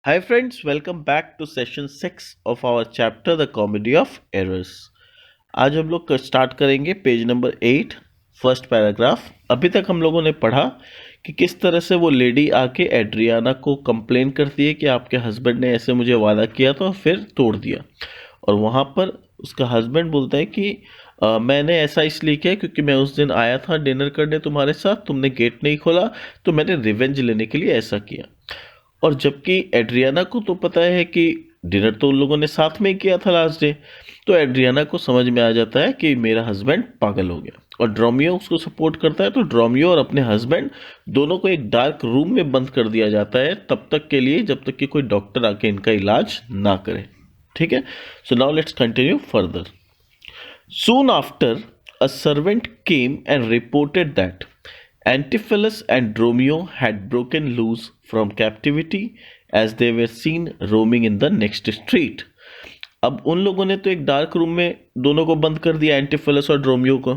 Hi friends, welcome back to session 6 of our chapter The Comedy of Errors. आज हम लोग start करेंगे page number 8 first paragraph. अभी तक हम लोगों ने पढ़ा कि किस तरह से वो लेडी आके एड्रियाना को कंप्लेन करती है कि आपके हस्बैंड ने ऐसे मुझे वादा किया तो फिर तोड़ दिया। और वहाँ पर उसका हस्बैंड बोलता है कि मैंने ऐसा इसलिए किया क्योंकि मैं उस दिन आया था डिनर करने तुम्हारे साथ, तुमने गेट नहीं खोला तो मैंने रिवेंज लेने के लिए ऐसा किया। और जबकि एड्रियाना को तो पता है कि डिनर तो उन लोगों ने साथ में ही किया था लास्ट डे, तो एड्रियाना को समझ में आ जाता है कि मेरा हस्बैंड पागल हो गया और ड्रोमियो उसको सपोर्ट करता है। तो ड्रोमियो और अपने हस्बैंड दोनों को एक डार्क रूम में बंद कर दिया जाता है तब तक के लिए जब तक कि कोई डॉक्टर आके इनका इलाज ना करे। ठीक है, so now let's continue further. Soon after, a servant came and reported that Antipholus and Dromio had broken loose from captivity as they were seen roaming in the next street. अब उन लोगों ने तो एक डार्क रूम में दोनों को बंद कर दिया, एंटीफिलस और ड्रोमियो को।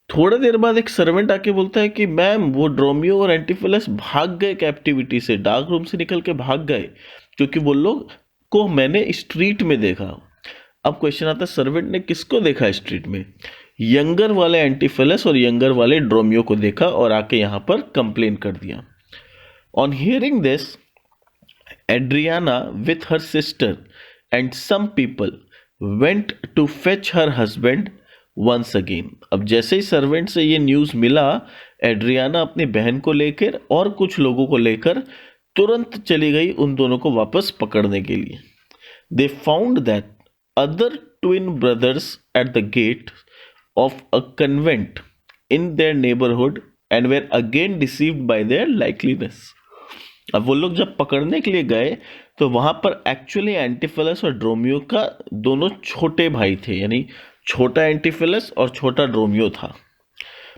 थोड़ा देर बाद एक सर्वेंट आके बोलता है कि मैम वो ड्रोमियो और एंटीफिलस भाग गए कैप्टिविटी से, डार्क रूम से निकल के भाग गए क्योंकि वो लोग को मैंने स्ट्रीट में देखा। अब क्वेश्चन आता है सर्वेंट ने किसको देखा स्ट्रीट में? यंगर वाले एंटीफिलस और यंगर वाले ड्रोमियो को देखा और आके यहां पर कंप्लेन कर दिया। On hearing this Adriana with her sister and some people went to fetch her husband once again. अब जैसे ही सर्वेंट से ये न्यूज मिला, एड्रियाना अपनी बहन को लेकर और कुछ लोगों को लेकर तुरंत चली गई उन दोनों को वापस पकड़ने के लिए। They found that other twin brothers at the gate of a convent in their neighborhood and were again deceived by their likeliness. अब वो लोग जब पकड़ने के लिए गए तो वहां पर एक्चुअली एंटीफिलस और ड्रोमियो का दोनों छोटे भाई थे, यानी छोटा एंटीफिलस और छोटा ड्रोमियो था।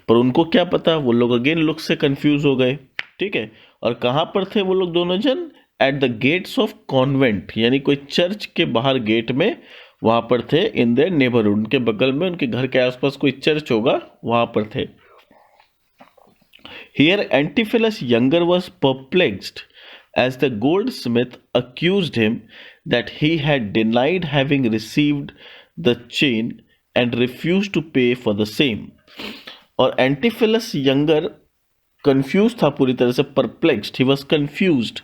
पर उनको क्या पता, वो लोग अगेन लुक से कंफ्यूज हो गए। ठीक है, और कहां पर थे वो लोग दोनों जन? At the gates of convent, यानी कोई चर्च के बाहर गेट में वहां पर थे। इन देयर नेबरहुड, उनके बगल में उनके घर के आसपास कोई चर्च होगा, वहां पर थे। Here Antipholus younger was perplexed as the goldsmith accused him that he had denied having received the chain and refused to pay for the same. और एंटीफिलस यंगर कंफ्यूज था, पूरी तरह से परप्लेक्स्ड, ही वॉज कंफ्यूज्ड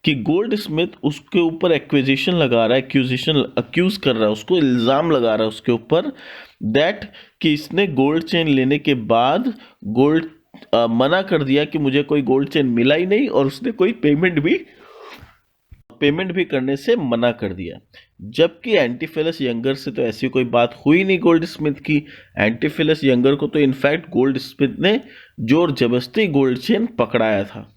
कि gold Smith उसके ऊपर acquisition लगा रहा है, एक्यूजिशन अक्यूज कर रहा है, उसको इल्ज़ाम लगा रहा है उसके ऊपर दैट कि इसने गोल्ड चेन लेने के बाद गोल्ड मना कर दिया कि मुझे कोई गोल्ड चेन मिला ही नहीं, और उसने कोई पेमेंट भी करने से मना कर दिया। जबकि एंटीफिलस यंगर से तो ऐसी कोई बात हुई नहीं गोल्ड स्मिथ की। एंटीफिलस यंगर को तो इनफैक्ट गोल्ड स्मिथ ने जोर जबरदस्ती गोल्ड चेन पकड़ाया था।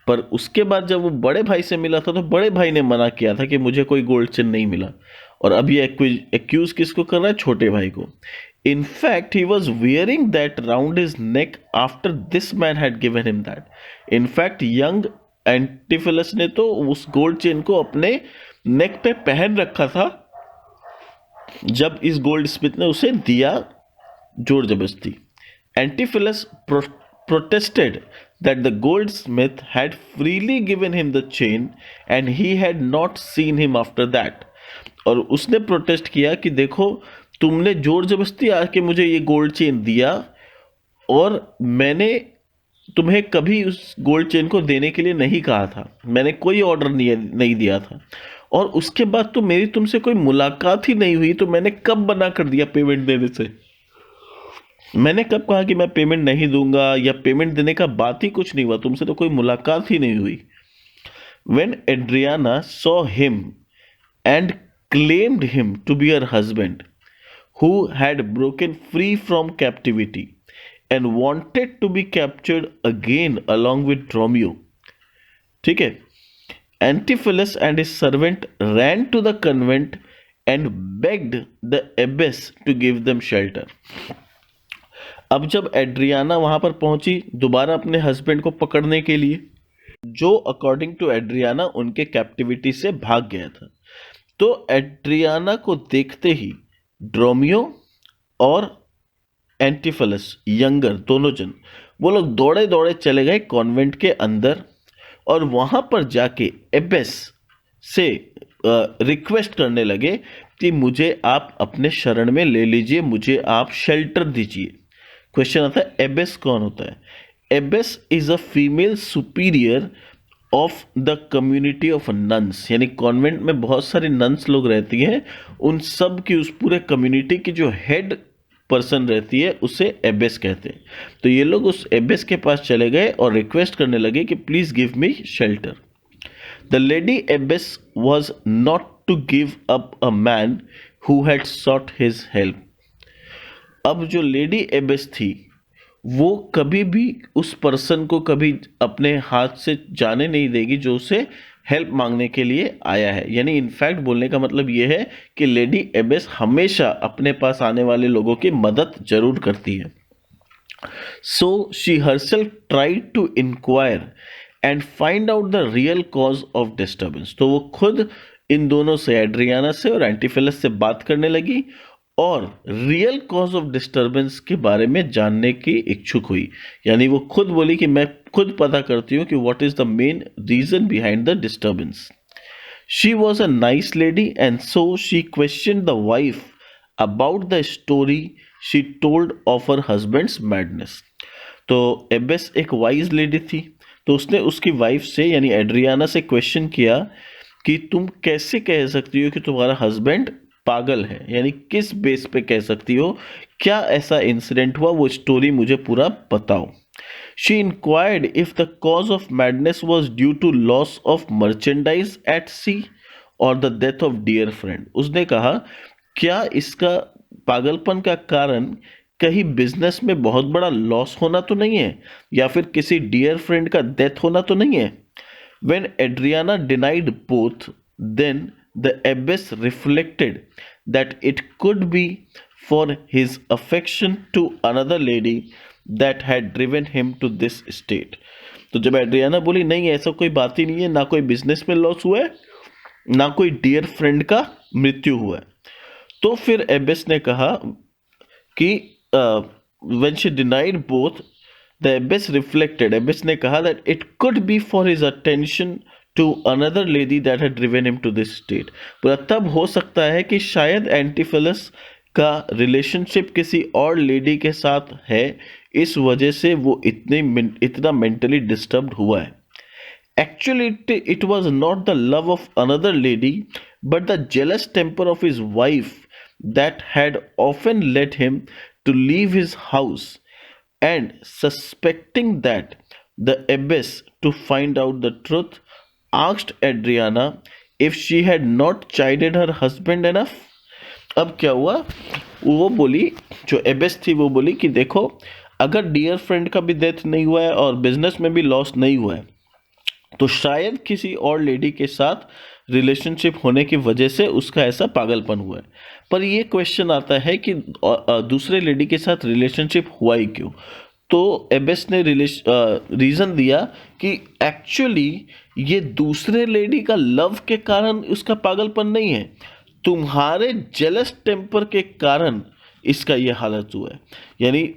पर उसके बाद जब वो बड़े भाई से मिला था तो बड़े भाई ने मना किया था कि मुझे कोई गोल्ड चेन नहीं मिला। और अब ये एक्यूज किसको कर रहा है? छोटे भाई को। In fact he was wearing that round his neck after this man had given him that. In fact young Antipholus ने तो उस गोल्ड चेन को अपने नेक पे पहन रखा था जब इस गोल्ड स्मिथ ने उसे दिया जोर जबरदस्ती। एंटीफिलस protested that the goldsmith had freely given him the chain and he had not seen him after that. और उसने प्रोटेस्ट किया कि देखो, तुमने जोर जबरदस्ती आके मुझे ये गोल्ड चेन दिया और मैंने तुम्हें कभी उस गोल्ड चेन को देने के लिए नहीं कहा था, मैंने कोई ऑर्डर नहीं दिया था, और उसके बाद तो मेरी तुमसे कोई मुलाकात ही नहीं हुई, तो मैंने कब मना कर दिया पेमेंट देने से? मैंने कब कहा कि मैं पेमेंट नहीं दूंगा, या पेमेंट देने का बात ही कुछ नहीं हुआ, तुमसे तो कोई मुलाकात ही नहीं हुई। When Adriana saw him and claimed him to be her husband, who had broken free from captivity and wanted to be captured again along with Dromio, ठीक है, Antipholus and his servant ran to the convent and begged the abbess to give them shelter. अब जब Adriana वहां पर पहुंची दोबारा अपने husband को पकड़ने के लिए, जो अकॉर्डिंग टू एड्रियाना उनके कैप्टिविटी से भाग गया था, तो एड्रियाना को देखते ही ड्रोमियो और एंटीफिलस यंगर दोनों जन वो लोग दौड़े दौड़े चले गए कॉन्वेंट के अंदर और वहां पर जाके एबेस से रिक्वेस्ट करने लगे कि मुझे आप अपने शरण में ले लीजिए, मुझे आप शेल्टर दीजिए। क्वेश्चन आता है एबेस कौन होता है? Abyss is a female superior of the community of nuns, यानी कॉन्वेंट में बहुत सारे नन्स लोग रहती हैं, उन सब की, उस पूरे कम्युनिटी की जो हेड पर्सन रहती है उसे एबेस कहते हैं। तो ये लोग उस एबेस के पास चले गए और रिक्वेस्ट करने लगे कि please give me shelter. The lady abbess was not to give up a man who had sought his help. अब जो लेडी एबेस थी वो कभी भी उस पर्सन को कभी अपने हाथ से जाने नहीं देगी जो उसे हेल्प मांगने के लिए आया है। यानी इनफैक्ट बोलने का मतलब यह है कि लेडी एबेस हमेशा अपने पास आने वाले लोगों की मदद जरूर करती है। So she herself tried to inquire and find out the real cause of disturbance. तो वो खुद इन दोनों से, एड्रियाना से और एंटीफिलस से बात करने लगी और रियल कॉज ऑफ डिस्टर्बेंस के बारे में जानने की इच्छुक हुई। यानी वो खुद बोली कि मैं खुद पता करती हूँ कि what is the main reason behind the disturbance. She was a nice lady and so she question the wife about the story she told of her husband's madness. तो एबेस एक वाइज लेडी थी, तो उसने उसकी wife से यानी Adriana से question किया कि तुम कैसे कह सकती हो कि तुम्हारा हस्बैंड पागल है, यानी किस बेस पे कह सकती हो, क्या ऐसा इंसिडेंट हुआ, वो स्टोरी मुझे पूरा बताओ। She inquired if the cause of madness was due to loss of merchandise at sea और the death of dear friend. उसने कहा क्या इसका पागलपन का कारण कहीं बिजनेस में बहुत बड़ा लॉस होना तो नहीं है, या फिर किसी डियर फ्रेंड का डेथ होना तो नहीं है। When Adriana denied both, then the abbess reflected that it could be for his affection to another lady that had driven him to this state. तो जब एड्रियाना बोली नहीं ऐसा कोई बात ही नहीं है, ना कोई बिजनेस में लॉस हुआ है, ना कोई डियर फ्रेंड का मृत्यु हुआ है, तो फिर एबेस ने कहा कि when she denied both, the abbess reflected, abbess ने कहा that it could be for his attention to another lady that had driven him to this state। पूरा तब हो सकता है कि शायद एंटीफिलस का रिलेशनशिप किसी और लेडी के साथ है, इस वजह से वो इतना मेंटली डिस्टर्ब्ड हुआ है। Actually, it was not the love of another lady, but the jealous temper of his wife that had often led him to leave his house, and suspecting that the abbess, to find out the truth, asked Adriana if she had not chided her husband enough। अब क्या हुआ, वो बोली, जो Abyss थी वो बोली कि देखो अगर डियर फ्रेंड का भी डेथ नहीं हुआ है और बिजनेस में भी लॉस नहीं हुआ है तो शायद किसी और लेडी के साथ रिलेशनशिप होने की वजह से उसका ऐसा पागलपन हुआ है। पर ये क्वेश्चन आता है कि दूसरे लेडी के साथ रिलेशनशिप हुआ ही क्यों। तो एबेस ने रीज़न दिया कि एक्चुअली ये दूसरे लेडी का लव के कारण उसका पागलपन नहीं है, तुम्हारे जेलस टेम्पर के कारण इसका ये हालत हुआ है। यानी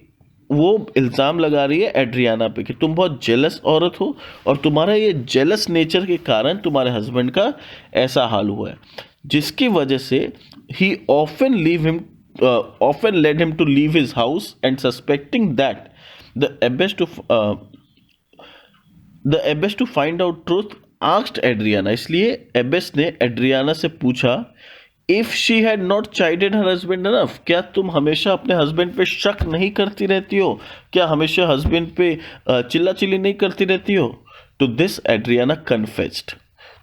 वो इल्ज़ाम लगा रही है एड्रियाना पे कि तुम बहुत जेलस औरत हो और तुम्हारा ये जेलस नेचर के कारण तुम्हारे हस्बैंड का ऐसा हाल हुआ है, जिसकी वजह से ही often led him to leave his house, and suspecting that the abbess to find out truth asked Adriana। इसलिए एबेस ने एड्रियाना से पूछा if she had not chided her husband enough, क्या तुम हमेशा अपने हस्बैंड पे शक नहीं करती रहती हो, क्या हमेशा हस्बैंड पे चिल्ला चिल्ली नहीं करती रहती हो। तो दिस एड्रियाना कन्फेस्ड।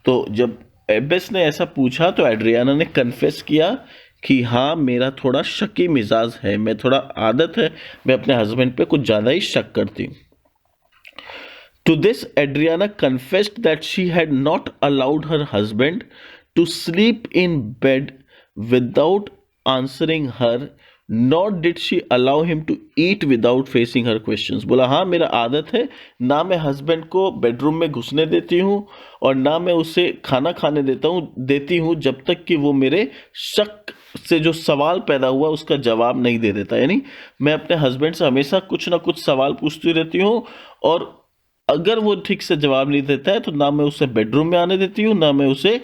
तो जब एबेस ने ऐसा पूछा तो एड्रियाना ने कन्फेस किया कि हाँ मेरा थोड़ा शकी मिजाज है, मैं थोड़ा आदत है, मैं अपने हस्बैंड पे कुछ ज़्यादा ही शक करती हूँ। To this, Adriana confessed that she had not allowed her husband to sleep in bed without answering her, nor did she allow him to eat without facing her questions। बोला हाँ मेरा आदत है, ना मैं हस्बैंड को बेडरूम में घुसने देती हूँ और ना मैं उसे खाना खाने देती हूँ जब तक कि वो मेरे शक से जो सवाल पैदा हुआ उसका जवाब नहीं दे देता। यानी मैं अपने हस्बैंड से हमेशा कुछ ना कुछ सवाल पूछती रहती हूँ और अगर वो ठीक से जवाब नहीं देता है तो ना मैं उसे बेडरूम में आने देती हूँ, ना मैं उसे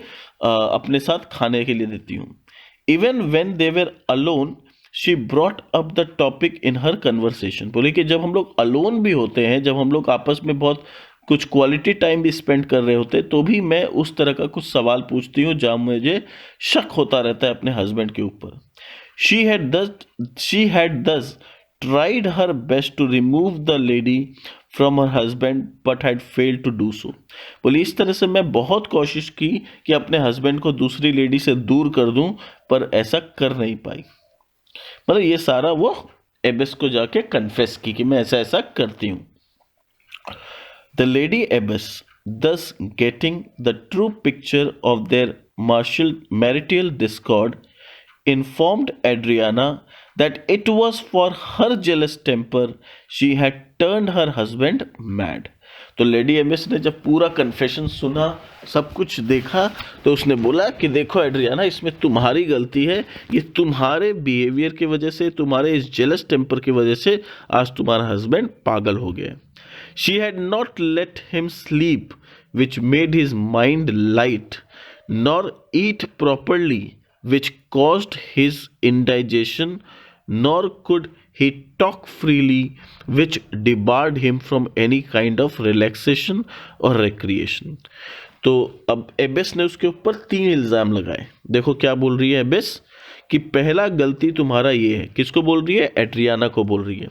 अपने साथ खाने के लिए देती हूँ. Even when they were alone she brought up the topic in her conversation. बोले कि जब हम लोग अलोन भी होते हैं, जब हम लोग आपस में बहुत कुछ क्वालिटी टाइम भी स्पेंड कर रहे होते हैं, तो भी मैं उस तरह का कुछ सवाल पूछती हूँ जहाँ मुझे शक होता रहता है अपने हस्बैंड के ऊपर. शी हैड दस tried her best to remove the lady from her husband but had failed to do so. बोली इस तरह से मैं बहुत कोशिश की कि अपने हस्बैंड को दूसरी लेडी से दूर कर दूं, पर ऐसा कर नहीं पाई. मतलब ये सारा वो एबेस को जाके कन्फेस की कि मैं ऐसा ऐसा करती हूँ. The lady abbess, thus getting the true picture of their marital discord, informed Adriana that it was for her jealous temper she had turned her husband mad. तो लेडी एमिस ने जब पूरा कन्फेशन सुना, सब कुछ देखा, तो उसने बोला कि देखो एड्रियाना, इसमें तुम्हारी गलती है. ये तुम्हारे बिहेवियर की वजह से, तुम्हारे इस जेलस टेम्पर की वजह से आज तुम्हारा हस्बैंड पागल हो गया. She had not let him sleep which made his mind light, nor eat properly which caused his indigestion, nor could he talk freely, which debarred him from any kind of relaxation or recreation. तो अब Abyss ने उसके ऊपर 3 इल्ज़ाम लगाए. देखो क्या बोल रही है एबेस कि पहला गलती तुम्हारा ये है. किसको बोल रही है? एड्रियाना को बोल रही है.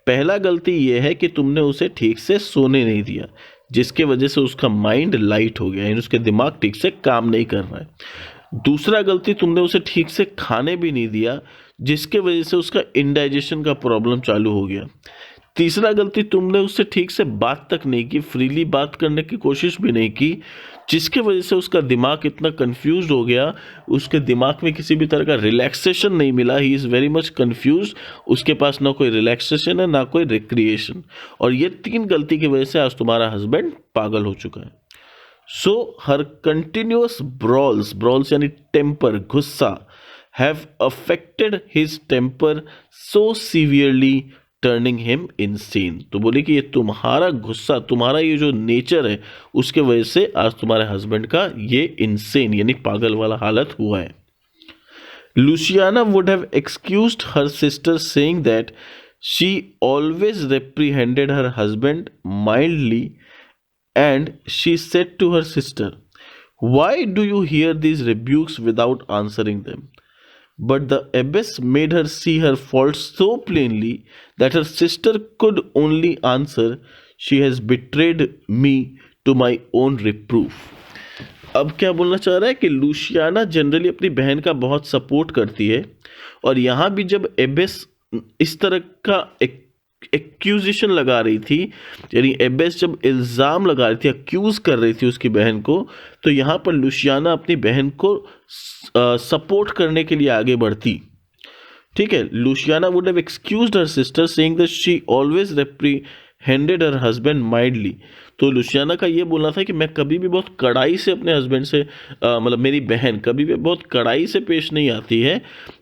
पहला गलती ये है कि तुमने उसे ठीक से सोने नहीं दिया, जिसके वजह से उसका माइंड लाइट हो गया, यानी उसके दिमाग ठीक से काम नहीं कर रहा है. दूसरा गलती, तुमने उसे ठीक से खाने भी नहीं दिया, जिसके वजह से उसका इंडाइजेशन का प्रॉब्लम चालू हो गया. तीसरा गलती, तुमने उससे ठीक से बात तक नहीं की, फ्रीली बात करने की कोशिश भी नहीं की, जिसके वजह से उसका दिमाग इतना कंफ्यूज हो गया, उसके दिमाग में किसी भी तरह का रिलैक्सेशन नहीं मिला. He is very much confuse. उसके पास ना कोई रिलैक्सेशन है, ना कोई रिक्रिएशन. और ये 3 गलती की वजह से आज तुम्हारा हस्बैंड पागल हो चुका है. So her continuous brawls यानी टेम्पर, गुस्सा, have affected his temper so severely turning him insane. तो बोले कि ये तुम्हारा गुस्सा, तुम्हारा ये जो नेचर है, उसके वजह से आज तुम्हारे हस्बैंड का ये इंसेन यानी पागल वाला हालत हुआ है. Luciana would have excused her sister, saying that she always reprehended her husband mildly, and she said to her sister, "Why do you hear these rebukes without answering them?" But the abbess made her see her faults so plainly that her sister could only answer, "She has betrayed me to my own reproof." अब क्या बोलना चाह रहा है कि लूशियाना generally अपनी बहन का बहुत सपोर्ट करती है, और यहाँ भी जब एबेस इस तरह का एक्यूजिशन लगा रही थी, यानी एबेस जब इल्ज़ाम लगा रही थी, अक्यूज़ कर रही थी उसकी बहन को, तो यहाँ पर लूशियाना अपनी बहन को सपोर्ट करने के लिए आगे बढ़ती. ठीक है. Luciana would have excused her sister saying that she always reprehended her husband mildly. तो लूशियाना का ये बोलना था कि मैं कभी भी बहुत कड़ाई से अपने हस्बैंड से, मतलब मेरी बहन कभी भी बहुत कड़ाई से पेश नहीं आती है,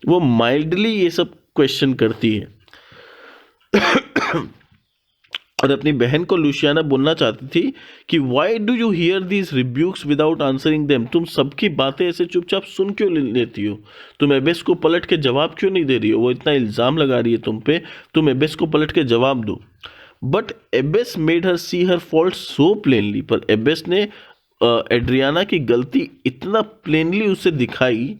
वो माइल्डली ये सब क्वेश्चन करती है. और अपनी बहन को लूशियाना बोलना चाहती थी कि why do you here these रिब्यूक्स without answering them. तुम सबकी बातें ऐसे चुपचाप सुन क्यों लेती हो? तुम एबेस को पलट के जवाब क्यों नहीं दे रही हो? वो इतना इल्ज़ाम लगा रही है तुम पे, तुम एबेस को पलट के जवाब दो. But abbess made her see her fault so plainly. पर एबेस ने एड्रियाना की गलती इतना प्लेनली उसे दिखाई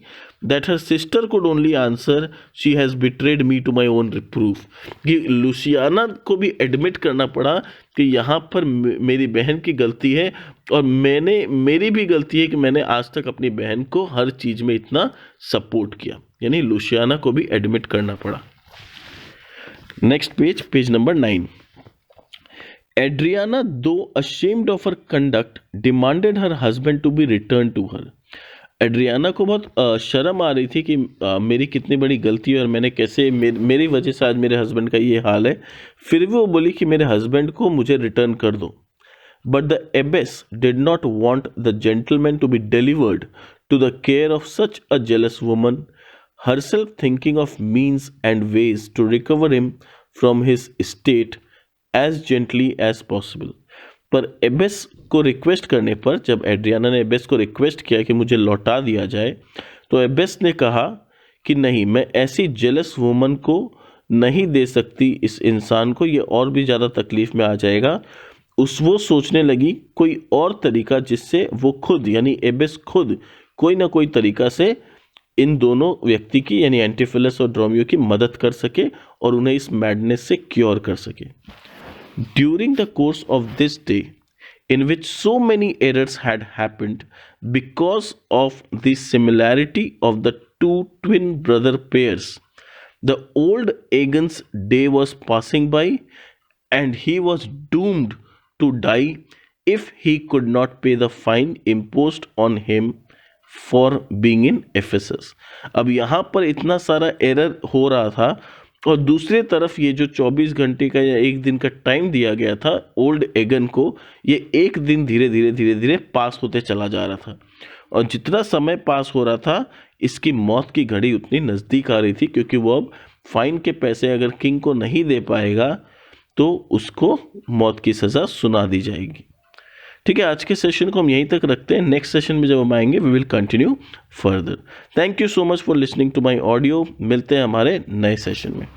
that her sister could only answer, "She has betrayed me to my own reproof." कि लूसियाना को भी एडमिट करना पड़ा कि यहाँ पर मेरी बहन की गलती है, और मेरी भी गलती है कि मैंने आज तक अपनी बहन को हर चीज़ में इतना सपोर्ट किया. यानी लूसियाना को भी एडमिट करना पड़ा. Next page number 9. Adriana, though ashamed of her conduct, demanded her husband to be returned to her. Adriana को बहुत शर्म आ रही थी कि मेरी कितनी बड़ी गलती है और मैंने कैसे मेरी वजह से आज मेरे हस्बैंड का ये हाल है. फिर भी वो बोली कि मेरे हस्बैंड को मुझे रिटर्न कर दो. But the abbess did not want the gentleman to be delivered to the care of such a jealous woman, herself thinking of means and ways to recover him from his state as gently as possible. पर abbess को request करने पर, जब Adriana ने Abyss को request किया कि मुझे लौटा दिया जाए, तो एबेस ने कहा कि नहीं, मैं ऐसी जेलस वुमन को नहीं दे सकती इस इंसान को, ये और भी ज़्यादा तकलीफ में आ जाएगा। वो सोचने लगी कोई और तरीका जिससे वो खुद यानी एबेस खुद कोई ना कोई तरीका से इन दोनों व्यक्ति की यानी एंटीफिलस और ड्रोमियो की मदद कर सके और उन्हें इस मैडनेस से क्योर कर सके। During the course of this day in which so many errors had happened because of the similarity of the two twin brother pairs, the old Aegon's day was passing by and he was doomed to die if he could not pay the fine imposed on him for being in Ephesus। अब यहाँ पर इतना सारा error हो रहा था और दूसरी तरफ ये जो 24 घंटे का या एक दिन का टाइम दिया गया था ओल्ड एगन को, ये एक दिन धीरे धीरे पास होते चला जा रहा था और जितना समय पास हो रहा था इसकी मौत की घड़ी उतनी नज़दीक आ रही थी, क्योंकि वो अब फाइन के पैसे अगर किंग को नहीं दे पाएगा तो उसको मौत की सज़ा सुना दी जाएगी। ठीक है, आज के सेशन को हम यहीं तक रखते हैं। नेक्स्ट सेशन में जब हम आएंगे we will continue further. Thank you so much for listening to my audio. मिलते हैं हमारे नए सेशन में।